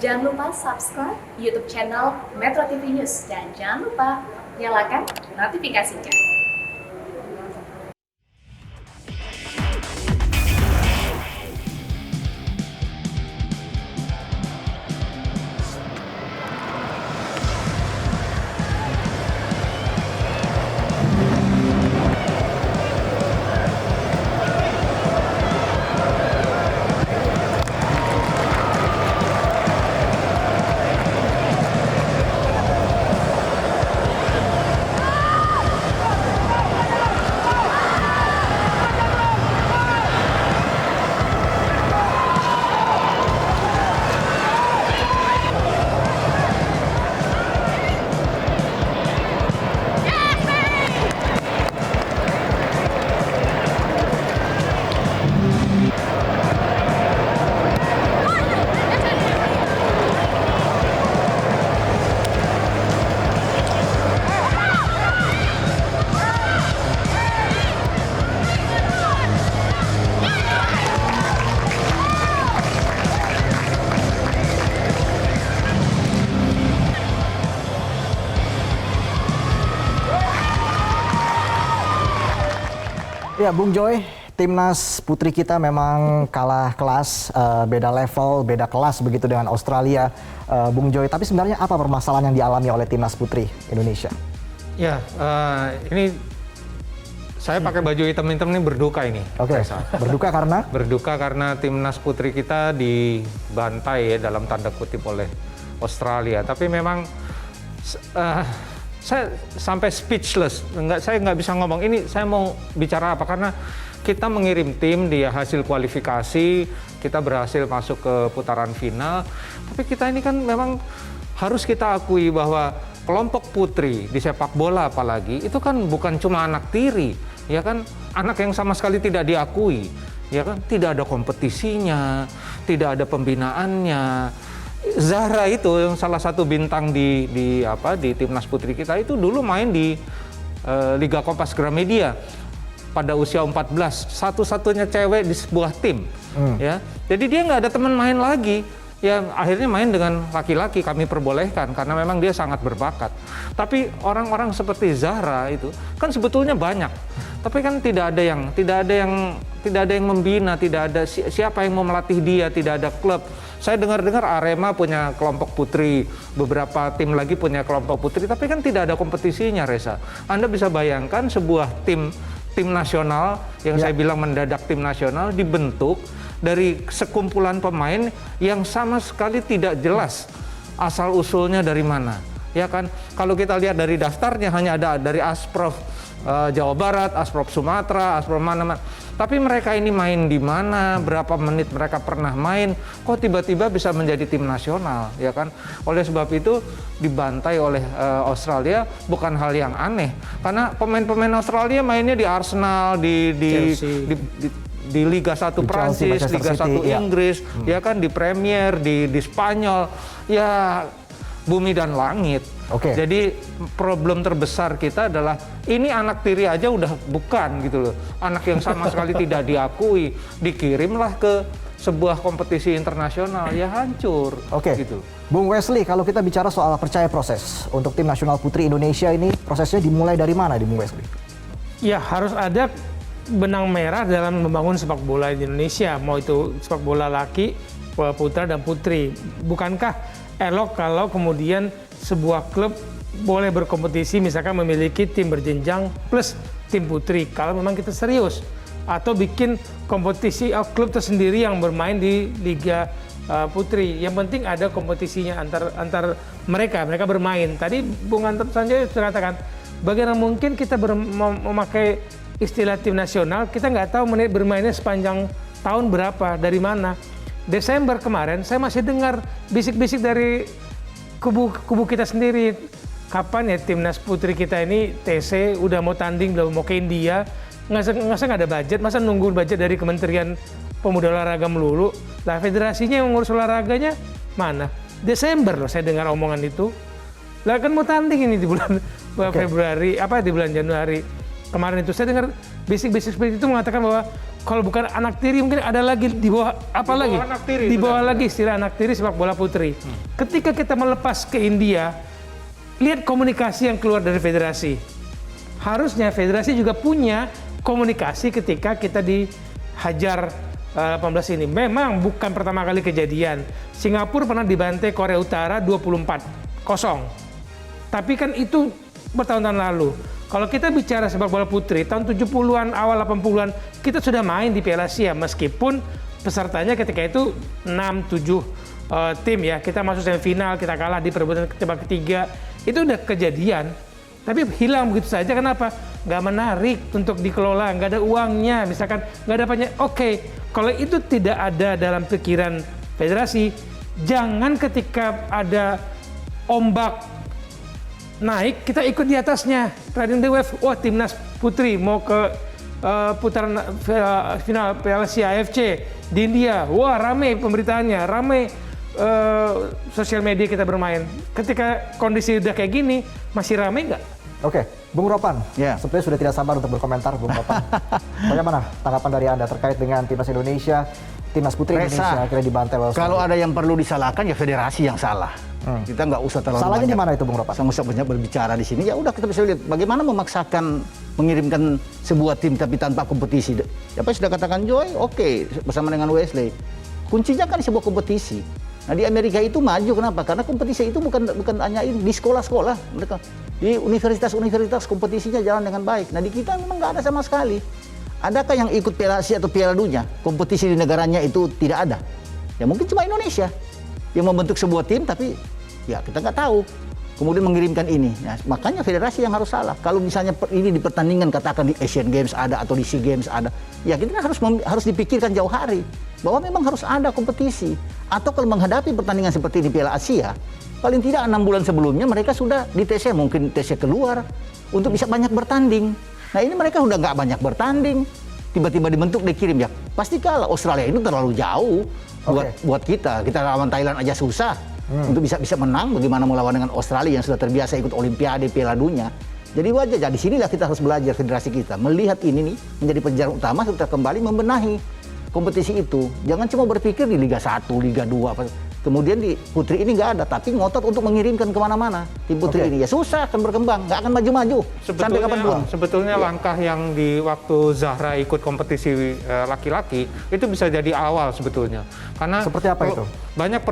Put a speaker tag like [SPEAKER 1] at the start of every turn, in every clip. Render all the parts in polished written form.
[SPEAKER 1] Jangan lupa subscribe YouTube channel Metro TV News dan jangan lupa nyalakan notifikasinya.
[SPEAKER 2] Ya, Bung Joy, timnas putri kita memang kalah kelas, beda level, beda kelas begitu dengan Australia, Bung Joy. Tapi sebenarnya apa permasalahan yang dialami oleh timnas putri Indonesia?
[SPEAKER 3] Ya, ini saya pakai baju hitam-hitam ini berduka ini.
[SPEAKER 2] Oke, berduka karena?
[SPEAKER 3] Berduka karena timnas putri kita dibantai ya dalam tanda kutip oleh Australia. Tapi memang saya sampai speechless, saya nggak bisa ngomong. Ini saya mau bicara apa, karena kita mengirim tim, dia hasil kualifikasi, kita berhasil masuk ke putaran final. Tapi kita ini kan memang harus kita akui bahwa kelompok putri di sepak bola apalagi, itu kan bukan cuma anak tiri, ya kan, anak yang sama sekali tidak diakui, ya kan, tidak ada kompetisinya, tidak ada pembinaannya. Zahra itu yang salah satu bintang di timnas putri kita itu dulu main di Liga Kompas Gramedia pada usia 14, satu-satunya cewek di sebuah tim, ya. Jadi dia nggak ada teman main lagi, ya akhirnya main dengan laki-laki, kami perbolehkan karena memang dia sangat berbakat. Tapi orang-orang seperti Zahra itu kan sebetulnya banyak, tapi kan tidak ada yang membina, tidak ada siapa yang mau melatih dia, tidak ada klub. Saya dengar-dengar Arema punya kelompok putri, beberapa tim lagi punya kelompok putri, tapi kan tidak ada kompetisinya, Reza. Anda bisa bayangkan sebuah tim nasional yang saya bilang mendadak tim nasional dibentuk dari sekumpulan pemain yang sama sekali tidak jelas asal usulnya dari mana. Ya kan, kalau kita lihat dari daftarnya hanya ada dari Asprof Jawa Barat, Asprof Sumatera, Asprof mana-mana. Tapi mereka ini main di mana, berapa menit mereka pernah main, kok tiba-tiba bisa menjadi tim nasional, ya kan? Oleh sebab itu dibantai oleh Australia bukan hal yang aneh, karena pemain-pemain Australia mainnya di Arsenal, di Liga 1 Prancis, Liga 1 Inggris, ya kan, di Premier, di Spanyol, ya bumi dan langit. Jadi problem terbesar kita adalah ini anak tiri aja udah bukan gitu loh, anak yang sama sekali tidak diakui, dikirimlah ke sebuah kompetisi internasional, ya hancur. Gitu.
[SPEAKER 2] Bung Wesley, kalau kita bicara soal percaya proses untuk tim nasional putri Indonesia ini, prosesnya dimulai dari mana di Bung Wesley?
[SPEAKER 4] Ya, harus ada benang merah dalam membangun sepak bola di Indonesia, mau itu sepak bola laki, putra dan putri. Bukankah elok kalau kemudian sebuah klub boleh berkompetisi, misalkan memiliki tim berjenjang plus tim putri kalau memang kita serius, atau bikin kompetisi klub tersendiri yang bermain di Liga Putri. Yang penting ada kompetisinya antar mereka bermain. Tadi Bung Anton Sanjaya sudah katakan, bagaimana mungkin kita memakai istilah tim nasional, kita nggak tahu menit bermainnya sepanjang tahun berapa, dari mana. Desember kemarin saya masih dengar bisik-bisik dari kubu kita sendiri, kapan ya timnas putri kita ini TC udah mau tanding, udah mau ke India, nggak ada budget, masa nunggu budget dari Kementerian Pemuda Olahraga melulu? Lah federasinya yang ngurus olahraganya mana? Desember loh saya dengar omongan itu. Lah kan mau tanding ini di bulan Februari, di bulan Januari kemarin itu saya dengar bisik-bisik seperti itu mengatakan bahwa kalau bukan anak tiri mungkin ada lagi di bawah apa lagi?
[SPEAKER 3] Anak tiri,
[SPEAKER 4] Di bawah
[SPEAKER 3] benar.
[SPEAKER 4] lagi istilah anak tiri sepak bola putri. Ketika kita melepas ke India, lihat komunikasi yang keluar dari federasi. Harusnya federasi juga punya komunikasi ketika kita dihajar 18 ini. Memang bukan pertama kali kejadian. Singapura pernah dibantai Korea Utara 24-0. Tapi kan itu bertahun-tahun lalu. Kalau kita bicara sepak bola putri, tahun 70-an, awal 80-an, kita sudah main di Piala Asia. Meskipun pesertanya ketika itu 6-7 tim ya. Kita masuk semifinal, kita kalah di perebutan babak ketiga. Itu udah kejadian. Tapi hilang begitu saja, kenapa? Nggak menarik untuk dikelola, nggak ada uangnya, misalkan nggak ada apanya. Oke, kalau itu tidak ada dalam pikiran federasi, jangan ketika ada ombak naik, kita ikut di atasnya. Riding the wave, wah timnas putri mau ke putaran final Piala Asia AFC di India, wah rame pemberitaannya, rame sosial media kita bermain. Ketika kondisi udah kayak gini, masih rame nggak?
[SPEAKER 2] Oke, Bung Ropan,
[SPEAKER 5] Ya.
[SPEAKER 2] sepertinya sudah tidak sabar untuk berkomentar, Bung Ropan. Bagaimana tanggapan dari Anda terkait dengan timnas Indonesia, timnas putri
[SPEAKER 5] Resa,
[SPEAKER 2] Indonesia akhirnya dibantai oleh
[SPEAKER 5] Kalau
[SPEAKER 2] Australia?
[SPEAKER 5] ada yang perlu disalahkan ya federasi yang salah. Kita nggak usah terlalu
[SPEAKER 2] Salahnya di
[SPEAKER 5] banyak
[SPEAKER 2] mana itu, Bung Ropan?
[SPEAKER 5] sama banyak berbicara di sini. Ya udah kita bisa lihat bagaimana memaksakan mengirimkan sebuah tim tapi tanpa kompetisi. Apa yang sudah katakan Joy, oke, bersama dengan Wesley. Kuncinya kan di sebuah kompetisi. Nah di Amerika itu maju kenapa? Karena kompetisi itu bukan hanya di sekolah-sekolah, mereka di universitas-universitas kompetisinya jalan dengan baik. Nah di kita memang nggak ada sama sekali. Adakah yang ikut Piala Asia atau Piala Dunia? Kompetisi di negaranya itu tidak ada. Ya mungkin cuma Indonesia yang membentuk sebuah tim, tapi ya kita nggak tahu. Kemudian mengirimkan ini. Nah, makanya federasi yang harus salah. Kalau misalnya ini di pertandingan katakan di Asian Games ada atau di SEA Games ada, ya kita kan harus dipikirkan jauh hari bahwa memang harus ada kompetisi. Atau kalau menghadapi pertandingan seperti di Piala Asia, paling tidak 6 bulan sebelumnya mereka sudah di TC, mungkin TC keluar untuk bisa banyak bertanding. Nah ini mereka udah nggak banyak bertanding, tiba-tiba dibentuk dikirim ya pasti kalah. Australia itu terlalu jauh buat kita lawan Thailand aja susah untuk bisa menang. Bagaimana melawan dengan Australia yang sudah terbiasa ikut Olimpiade, Piala Dunia. Jadi wajar. Jadi sinilah kita harus belajar federasi kita melihat ini nih menjadi pelajaran utama kita kembali membenahi kompetisi itu. Jangan cuma berpikir di Liga 1, Liga 2 kemudian di putri ini nggak ada, tapi ngotot untuk mengirimkan kemana-mana tim putri ini ya susah akan berkembang, nggak akan maju-maju sampai kapanpun.
[SPEAKER 3] Sebetulnya langkah yang di waktu Zahra ikut kompetisi laki-laki itu bisa jadi awal sebetulnya. Karena
[SPEAKER 2] Seperti apa itu?
[SPEAKER 3] banyak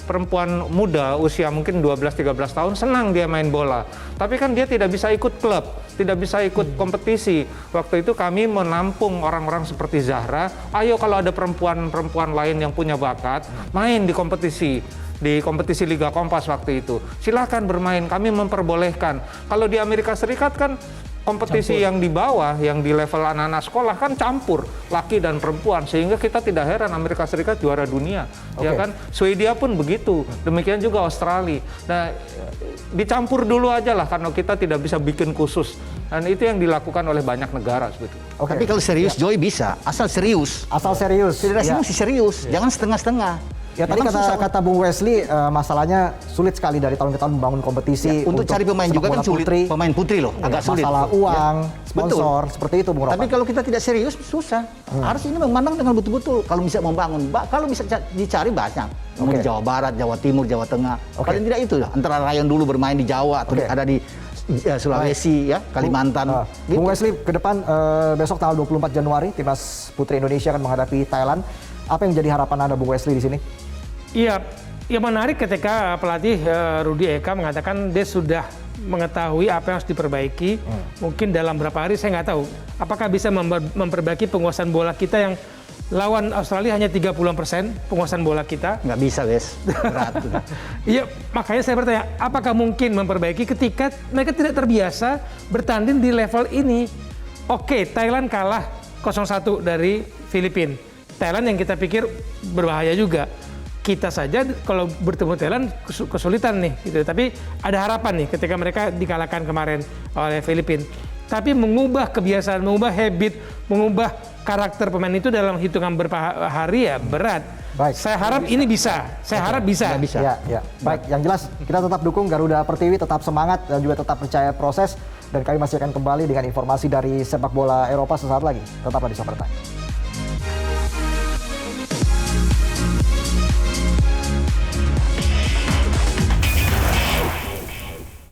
[SPEAKER 3] perempuan muda usia mungkin 12-13 tahun senang dia main bola. Tapi kan dia tidak bisa ikut klub, tidak bisa ikut kompetisi. Waktu itu kami menampung orang-orang seperti Zahra, ayo kalau ada perempuan-perempuan lain yang punya bakat, main di kompetisi Liga Kompas waktu itu. Silahkan bermain, kami memperbolehkan. Kalau di Amerika Serikat kan kompetisi yang di bawah, yang di level anak-anak sekolah kan campur laki dan perempuan, sehingga kita tidak heran Amerika Serikat juara dunia, ya kan? Swedia pun begitu, demikian juga Australia. Nah, dicampur dulu aja lah karena kita tidak bisa bikin khusus, dan itu yang dilakukan oleh banyak negara sebetulnya.
[SPEAKER 2] Oke.
[SPEAKER 5] Tapi kalau serius Joy bisa, asal serius.
[SPEAKER 2] Asal serius.
[SPEAKER 5] Federasi
[SPEAKER 2] Ya.
[SPEAKER 5] mesti serius, jangan setengah-setengah.
[SPEAKER 2] Ya tadi
[SPEAKER 5] Memang susah.
[SPEAKER 2] kata Bung Wesley, masalahnya sulit sekali dari tahun ke tahun membangun kompetisi.
[SPEAKER 5] Untuk cari pemain
[SPEAKER 2] sepak
[SPEAKER 5] juga
[SPEAKER 2] bola
[SPEAKER 5] kan sulit.
[SPEAKER 2] putri.
[SPEAKER 5] Pemain putri loh, agak sulit.
[SPEAKER 2] Masalah uang,
[SPEAKER 5] Ya.
[SPEAKER 2] sponsor, seperti itu Bung Ropan.
[SPEAKER 5] Tapi kalau kita tidak serius susah. Harus ini memandang dengan betul-betul. Kalau bisa membangun, kalau bisa dicari banyak. Di Jawa Barat, Jawa Timur, Jawa Tengah. Paling tidak itu lah. Antara Ryan dulu bermain di Jawa atau ada di Sulawesi, ya, Kalimantan. Gitu.
[SPEAKER 2] Bung Wesley, ke depan besok tanggal 24 Januari timnas putri Indonesia akan menghadapi Thailand. Apa yang menjadi harapan Anda Bung Wesley di sini?
[SPEAKER 4] Iya, yang menarik ketika pelatih Rudi Eka mengatakan dia sudah mengetahui apa yang harus diperbaiki. Mungkin dalam berapa hari saya nggak tahu. Apakah bisa memperbaiki penguasaan bola kita yang lawan Australia hanya 30% penguasaan bola kita.
[SPEAKER 5] Nggak bisa, Wes. Berat.
[SPEAKER 4] Iya, makanya saya bertanya, apakah mungkin memperbaiki ketika mereka tidak terbiasa bertanding di level ini? Oke, Thailand kalah 0-1 dari Filipina. Thailand yang kita pikir berbahaya juga. Kita saja kalau bertemu Thailand kesulitan nih, gitu. Tapi ada harapan nih ketika mereka dikalahkan kemarin oleh Filipina. Tapi mengubah kebiasaan, mengubah habit, mengubah karakter pemain itu dalam hitungan beberapa hari ya berat.
[SPEAKER 2] Baik.
[SPEAKER 4] Saya harap ini bisa. Saya harap bisa.
[SPEAKER 2] Ya. Baik, yang jelas kita tetap dukung Garuda Pertiwi, tetap semangat dan juga tetap percaya proses. Dan kami masih akan kembali dengan informasi dari sepak bola Eropa sesaat lagi. Tetaplah di Summertime.